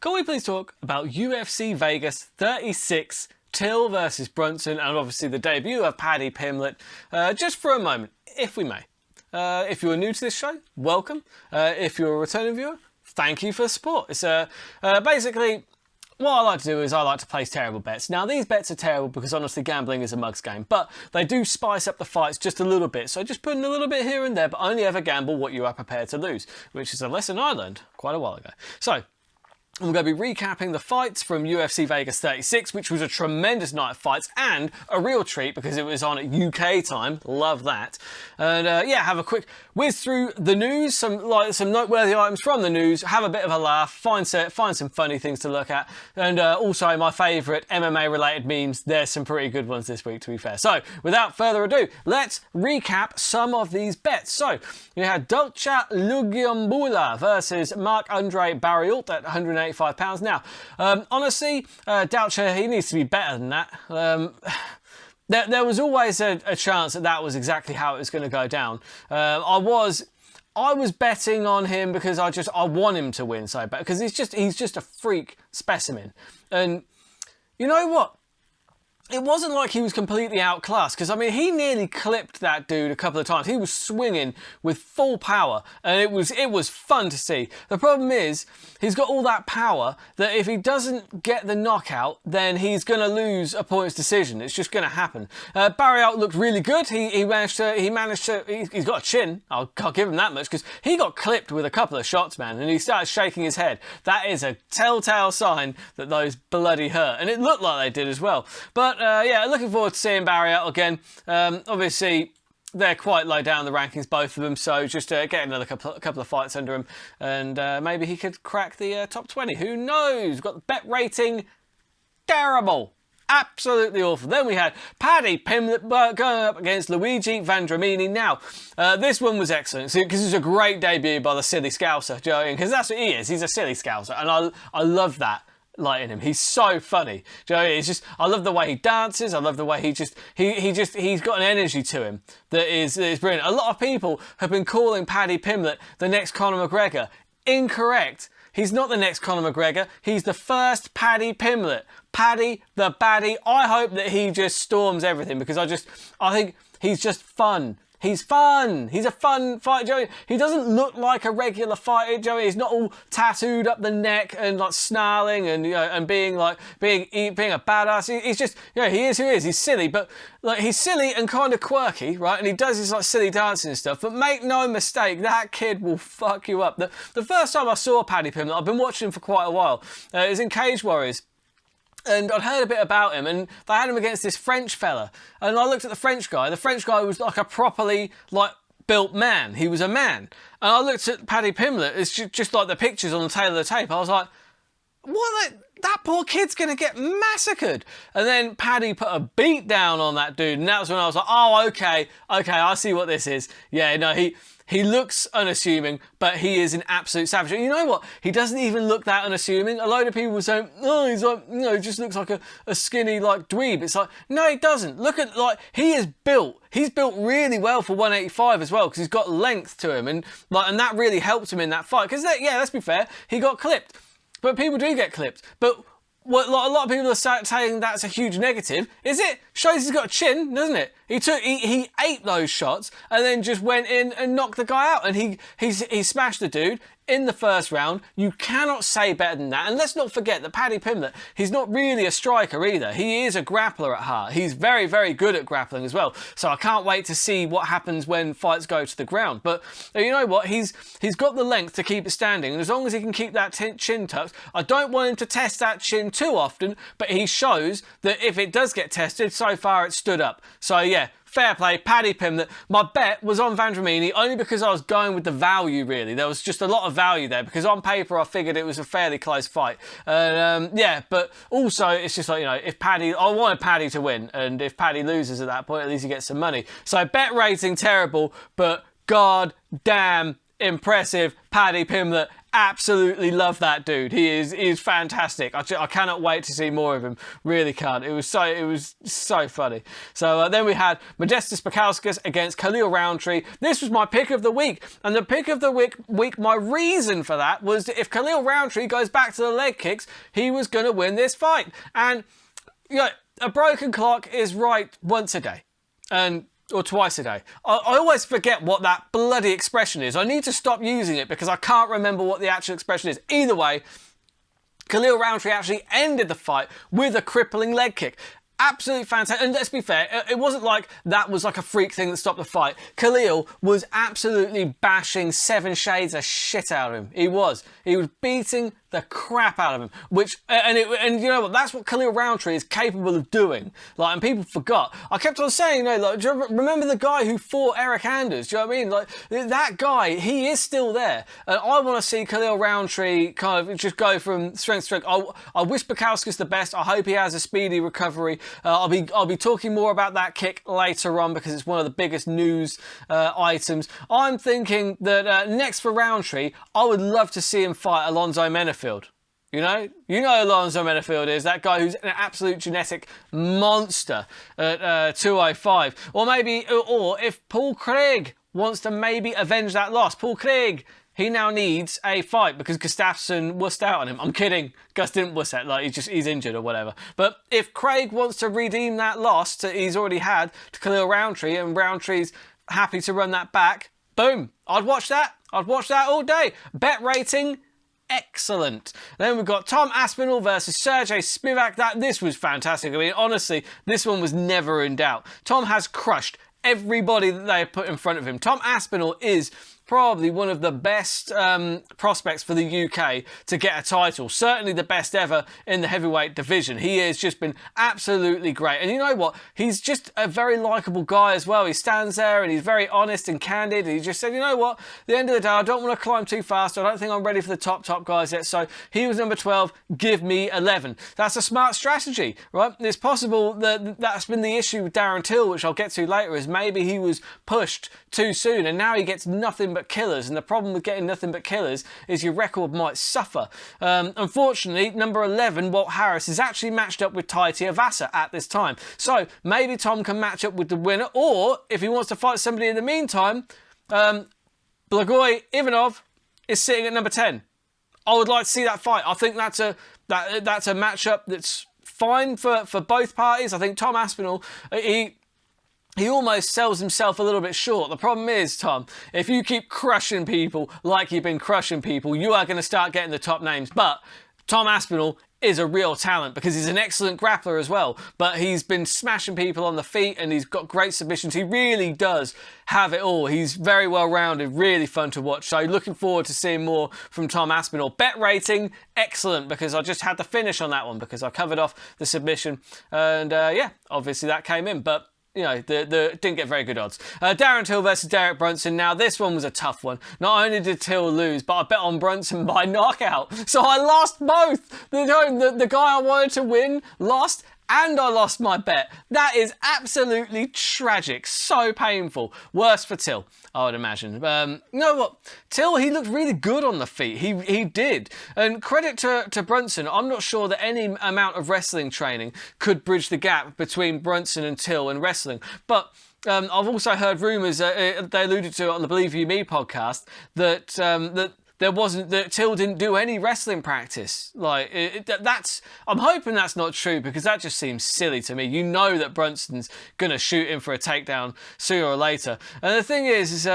Can we please talk about UFC Vegas 36, Till versus Brunson, and obviously the debut of Paddy Pimlet, just for a moment, if we may. If you're new to this show, welcome. If you're a returning viewer, thank you for the support. It's basically, what I like to do is I like to place terrible bets. Now, these bets are terrible because honestly gambling is a mug's game, but they do spice up the fights just a little bit. So just put in a little bit here and there, but only ever gamble what you are prepared to lose, which is a lesson I learned quite a while ago. So, I'm going to be recapping the fights from UFC Vegas 36, which was a tremendous night of fights and a real treat because it was on at UK time. Love that. And yeah, have a quick whiz through the news, some noteworthy items from the news, have a bit of a laugh, find some funny things to look at, and also my favourite MMA related memes. There's some pretty good ones this week, to be fair. So, without further ado, let's recap some of these bets. So, you had Doucette versus Marc-Andre Barriault at 185 £. Now, honestly, Doucette, he needs to be better than that. There was always a chance that was exactly how it was going to go down. I was betting on him because I want him to win so bad because he's just a freak specimen. And you know what? It wasn't like he was completely outclassed because, I mean, he nearly clipped that dude a couple of times. He was swinging with full power and it was fun to see. The problem is he's got all that power that if he doesn't get the knockout, then he's going to lose a points decision. It's just going to happen. Barriault looked really good. He's got a chin. I'll give him that much because he got clipped with a couple of shots, man, and he started shaking his head. That is a telltale sign that those bloody hurt. And it looked like they did as well. But yeah, looking forward to seeing Barriault again. Obviously, they're quite low down the rankings, both of them, so just get another couple of fights under him, and maybe he could crack the top 20. Who knows? Got the bet rating terrible. Absolutely awful. Then we had Paddy Pimlet going up against Luigi Vandramini. Now, this one was excellent because it was a great debut by the silly Scouser, Joe, because that's what he is. He's a silly Scouser, and I love that. Light in him. He's so funny. Do you know, it's just, I love the way he dances. I love the way he's got an energy to him that is brilliant. A lot of people have been calling Paddy Pimlet the next Conor McGregor. Incorrect. He's not the next Conor McGregor. He's the first Paddy Pimlet. Paddy the baddie. I hope that he just storms everything because I think he's just fun. He's fun. He's a fun fighter, Joey. He doesn't look like a regular fighter, Joey. He's not all tattooed up the neck and like snarling and and being a badass. He's just he is who he is. He's silly, but like he's silly and kind of quirky, right? And he does his like silly dancing and stuff. But make no mistake, that kid will fuck you up. The first time I saw Paddy Pimlet, I've been watching him for quite a while. It was in Cage Warriors. And I'd heard a bit about him, and they had him against this French fella. And I looked at the French guy. The French guy was like a properly built man. He was a man. And I looked at Paddy Pimlet. It's just like the pictures on the tail of the tape. I was like, what? That poor kid's going to get massacred. And then Paddy put a beat down on that dude, and that was when I was like, oh, okay, I see what this is. Yeah, no, he looks unassuming, but he is an absolute savage. And you know what? He doesn't even look that unassuming. A load of people were saying, oh, he's like, he just looks like a skinny, like, dweeb. It's like, no, he doesn't. Look at, like, he is built. He's built really well for 185 as well, because he's got length to him. And that really helped him in that fight. Because, yeah, let's be fair, he got clipped. But people do get clipped. But what a lot of people are saying that's a huge negative. Is it? Shows he's got a chin, doesn't it? He ate those shots and then just went in and knocked the guy out. And he smashed the dude in the first round. You cannot say better than that. And let's not forget that Paddy Pimlet, he's not really a striker either. He is a grappler at heart. He's very, very good at grappling as well. So I can't wait to see what happens when fights go to the ground. But you know what? He's got the length to keep it standing. And as long as he can keep that chin tucked, I don't want him to test that chin too often, but he shows that if it does get tested, so far it's stood up. So yeah, fair play, Paddy Pimlet. My bet was on Vandramini only because I was going with the value, really. There was just a lot of value there because on paper I figured it was a fairly close fight. Yeah, but also it's just like, if Paddy, I wanted Paddy to win, and if Paddy loses at that point, at least he gets some money. So bet rating terrible, but god damn impressive, Paddy Pimlet. absolutely love that dude. He is fantastic. I cannot wait to see more of him. Really can't. It was so funny. So then we had Modestas Buckowski against Khalil Roundtree. This was my pick of the week, and the pick of the week. My reason for that was that if Khalil Roundtree goes back to the leg kicks, he was going to win this fight. And you know, a broken clock is right once a day, or twice a day. I always forget what that bloody expression is. I need to stop using it because I can't remember what the actual expression is. Either way, Khalil Roundtree actually ended the fight with a crippling leg kick. Absolutely fantastic. And let's be fair, it wasn't like that was like a freak thing that stopped the fight. Khalil was absolutely bashing 7 shades of shit out of him. He was beating the crap out of him, and you know what, that's what Khalil Roundtree is capable of doing. Like, and people forgot. I kept on saying, you know, like, do you remember the guy who fought Eric Anders? Do you know what I mean? Like, that guy, he is still there, and I want to see Khalil Roundtree kind of just go from strength to strength. I wish Buckowski's the best. I hope he has a speedy recovery. I'll be talking more about that kick later on because it's one of the biggest news items. I'm thinking that next for Roundtree, I would love to see him fight Alonzo Menafield. You know Alonzo Menafield is that guy who's an absolute genetic monster at 205. Or if Paul Craig wants to maybe avenge that loss. Paul Craig, he now needs a fight because Gustafsson wussed out on him. I'm kidding. Gus didn't wuss out. Like, he's injured or whatever. But if Craig wants to redeem that loss he's already had to Khalil Roundtree, and Roundtree's happy to run that back, boom. I'd watch that. I'd watch that all day. Bet rating, excellent. Then we've got Tom Aspinall versus Sergey Spivak. This was fantastic. I mean, honestly, this one was never in doubt. Tom has crushed everybody that they have put in front of him. Tom Aspinall is probably one of the best prospects for the UK to get a title. Certainly the best ever in the heavyweight division. He has just been absolutely great. And you know what? He's just a very likeable guy as well. He stands there and he's very honest and candid. He just said, you know what? At the end of the day, I don't want to climb too fast. I don't think I'm ready for the top guys yet. So he was number 12. Give me 11. That's a smart strategy, right? It's possible that that's been the issue with Darren Till, which I'll get to later, is maybe he was pushed too soon and now he gets nothing but killers, and the problem with getting nothing but killers is your record might suffer. Unfortunately, number 11, Walt Harris, is actually matched up with Tai Tuivasa at this time. So maybe Tom can match up with the winner, or if he wants to fight somebody in the meantime, Blagoy Ivanov is sitting at number 10. I would like to see that fight. I think that's a matchup that's fine for both parties. I think Tom Aspinall, he almost sells himself a little bit short. The problem is, Tom, if you keep crushing people like you've been crushing people, you are going to start getting the top names. But Tom Aspinall is a real talent because he's an excellent grappler as well. But he's been smashing people on the feet and he's got great submissions. He really does have it all. He's very well rounded, really fun to watch. So looking forward to seeing more from Tom Aspinall. Bet rating, excellent, because I just had the finish on that one because I covered off the submission. And yeah, obviously that came in. But you know, didn't get very good odds. Darren Till versus Derek Brunson. Now, this one was a tough one. Not only did Till lose, but I bet on Brunson by knockout. So I lost both. The guy I wanted to win lost, and I lost my bet. That is absolutely tragic. So painful. Worse for Till, I would imagine. You know what? Till, he looked really good on the feet. He did. And credit to Brunson. I'm not sure that any amount of wrestling training could bridge the gap between Brunson and Till in wrestling. But I've also heard rumours, they alluded to it on the Believe You Me podcast, that that Till didn't do any wrestling practice. Like, I'm hoping that's not true because that just seems silly to me. You know that Brunson's gonna shoot him for a takedown sooner or later. And the thing is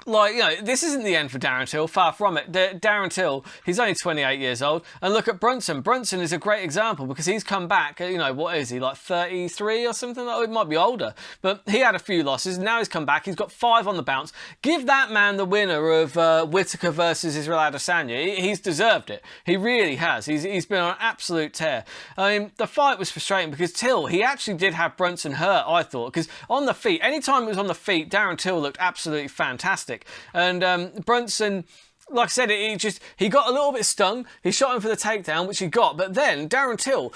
like, you know, this isn't the end for Darren Till, far from it. Darren Till, he's only 28 years old. And look at Brunson. Brunson is a great example because he's come back, you know, what is he, like 33 or something? Oh, it might be older. But he had a few losses. Now he's come back. He's got 5 on the bounce. Give that man the winner of Whittaker versus Israel Adesanya. He's deserved it. He really has. He's been on an absolute tear. I mean, the fight was frustrating because Till, he actually did have Brunson hurt, I thought. Because on the feet, anytime it was on the feet, Darren Till looked absolutely fantastic. And Brunson, like I said, he got a little bit stung. He shot him for the takedown, which he got. But then Darren Till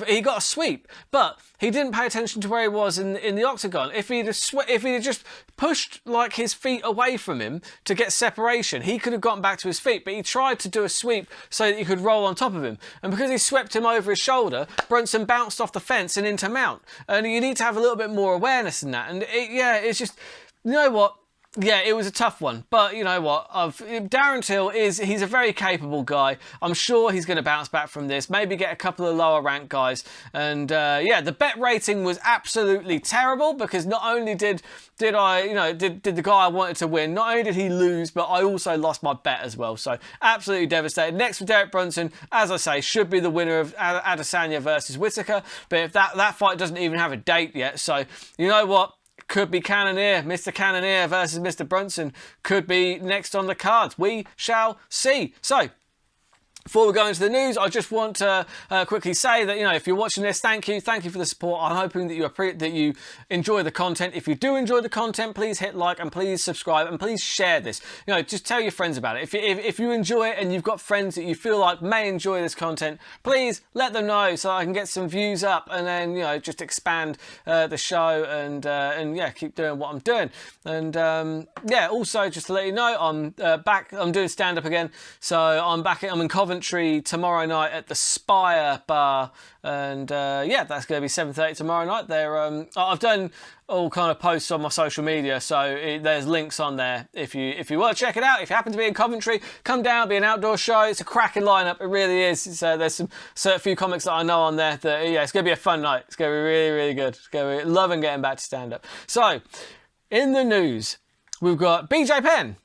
he got a sweep, but he didn't pay attention to where he was in the octagon. If he'd have just pushed like his feet away from him to get separation, he could have gotten back to his feet. But he tried to do a sweep so that he could roll on top of him. And because he swept him over his shoulder, Brunson bounced off the fence and into mount. And you need to have a little bit more awareness in that. And it's just, you know what? Yeah, it was a tough one, but you know what? Darren Till he's a very capable guy. I'm sure he's going to bounce back from this. Maybe get a couple of lower ranked guys. And the bet rating was absolutely terrible because not only did the guy I wanted to win, not only did he lose, but I also lost my bet as well. So absolutely devastated. Next for Derek Brunson, as I say, should be the winner of Adesanya versus Whittaker. But if that fight doesn't even have a date yet, so you know what? Could be Cannonier, Mr. Cannonier versus Mr. Brunson could be next on the cards. We shall see. So, before we go into the news, I just want to quickly say that, if you're watching this, thank you for the support. I'm hoping that you enjoy the content. If you do enjoy the content, please hit like and please subscribe and please share this. Just tell your friends about it. If you enjoy it and you've got friends that you feel like may enjoy this content, please let them know so I can get some views up and then just expand the show and keep doing what I'm doing. And also just to let you know, I'm back. I'm doing stand up again, so I'm in Coventry tomorrow night at the Spire Bar, and that's going to be 7:30 tomorrow night. I've done all kind of posts on my social media, so there's links on there if you want to check it out. If you happen to be in Coventry, come down. It'll be an outdoor show. It's a cracking lineup. It really is. There's a few comics that I know on there. It's going to be a fun night. It's going to be really, really good. It's going to be loving getting back to stand up. So, in the news, we've got BJ Penn.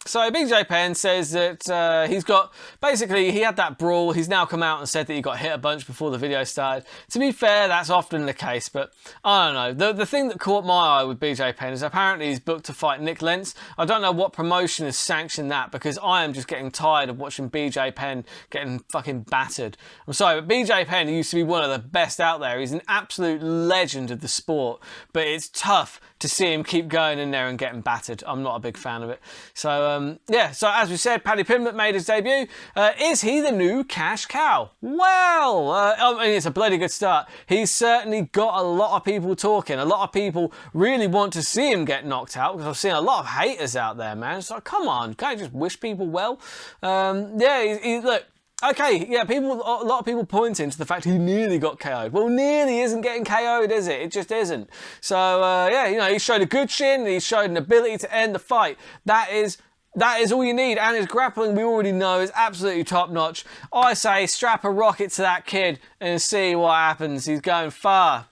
So BJ Penn says that he had that brawl. He's now come out and said that he got hit a bunch before the video started. To be fair, that's often the case, but I don't know. The thing that caught my eye with BJ Penn is apparently he's booked to fight Nick Lentz. I don't know what promotion has sanctioned that because I am just getting tired of watching BJ Penn getting fucking battered. I'm sorry, but BJ Penn used to be one of the best out there. He's an absolute legend of the sport, but it's tough to see him keep going in there and getting battered. I'm not a big fan of it. So, so as we said, Paddy Pimlet made his debut. Is he the new cash cow? Well, it's a bloody good start. He's certainly got a lot of people talking. A lot of people really want to see him get knocked out because I've seen a lot of haters out there, man. It's like, come on, can't you just wish people well? Look. Okay, yeah, a lot of people pointing to the fact he nearly got KO'd. Well, nearly isn't getting KO'd, is it? It just isn't. So, he showed a good chin, he showed an ability to end the fight. That is all you need. And his grappling, we already know, is absolutely top-notch. I say strap a rocket to that kid and see what happens. He's going far.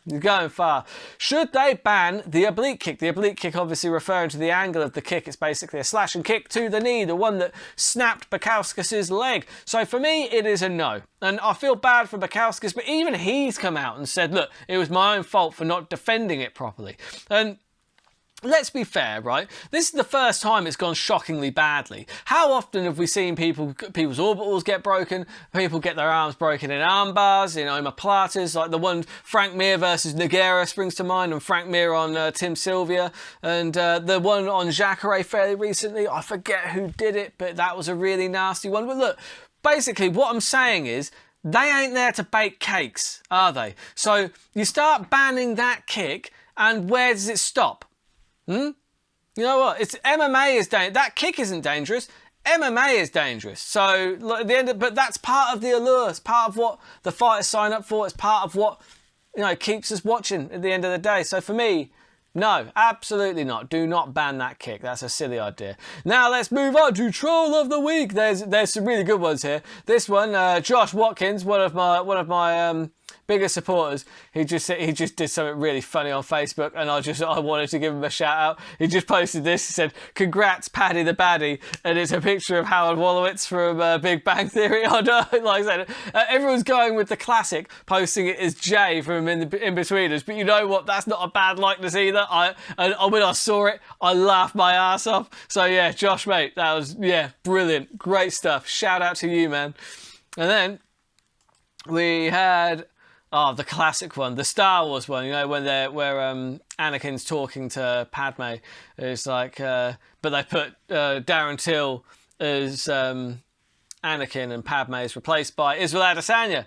Should they ban the oblique kick? The oblique kick obviously referring to the angle of the kick. It's basically a slash and kick to the knee, the one that snapped Buckowski's leg. So for me, it is a no. And I feel bad for Buckowski, but even he's come out and said, look, it was my own fault for not defending it properly. And let's be fair, right? This is the first time it's gone shockingly badly. How often have we seen people's orbitals get broken, people get their arms broken in arm bars, omoplatas, like the one Frank Mir versus Nogueira springs to mind, and Frank Mir on Tim Sylvia, and the one on Jacare fairly recently. I forget who did it, but that was a really nasty one. But look, basically what I'm saying is, they ain't there to bake cakes, are they? So you start banning that kick, and where does it stop? You know what? It's MMA is dangerous. That kick isn't dangerous. MMA is dangerous. So at the end, but that's part of the allure. It's part of what the fighters sign up for. It's part of what keeps us watching at the end of the day. So for me, no, absolutely not. Do not ban that kick. That's a silly idea. Now let's move on to Troll of the Week. There's some really good ones here. This one, Josh Watkins, one of my biggest supporters, he just did something really funny on Facebook, and I wanted to give him a shout out. He just posted this. He said, "Congrats, Paddy the Baddie," and it's a picture of Howard Wolowitz from Big Bang Theory. I know, like I said, everyone's going with the classic, posting it as Jay from In-Betweeners, but you know what? That's not a bad likeness either. When I saw it, I laughed my ass off. So yeah, Josh, mate, that was brilliant, great stuff. Shout out to you, man. And then we had the classic one, the Star Wars one, where Anakin's talking to Padme. It's like, but they put Darren Till as Anakin and Padme is replaced by Israel Adesanya.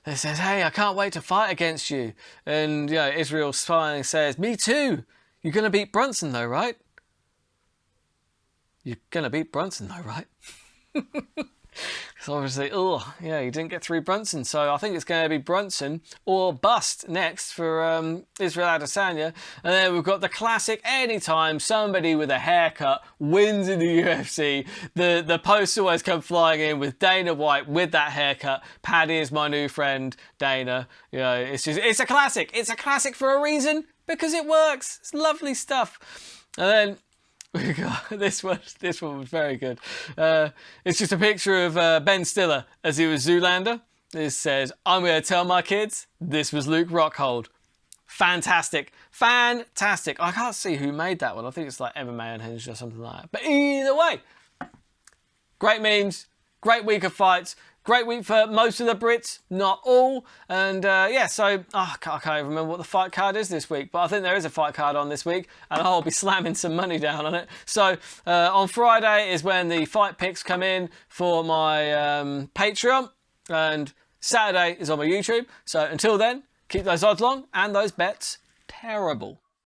They says, "Hey, I can't wait to fight against you." And Israel smiling says, "Me too. You're gonna beat Brunson though, right? You're gonna beat Brunson though, right?" Because obviously, you didn't get through Brunson, so I think it's going to be Brunson or bust next for Israel Adesanya. And then we've got the classic, anytime somebody with a haircut wins in the UFC, the posts always come flying in with Dana White with that haircut. Paddy is my new friend, Dana. It's a classic. It's a classic for a reason, because it works. It's lovely stuff. And then we got this one was very good. It's just a picture of Ben Stiller as he was Zoolander. It says, "I'm going to tell my kids this was Luke Rockhold." Fantastic. I can't see who made that one. I think it's like MMA Unhinged or something like that. But either way, great memes, great week of fights, great week for most of the Brits, not all. And so I can't even remember what the fight card is this week, but I think there is a fight card on this week, and I'll be slamming some money down on it. So on Friday is when the fight picks come in for my Patreon, and Saturday is on my YouTube. So until then, keep those odds long and those bets terrible.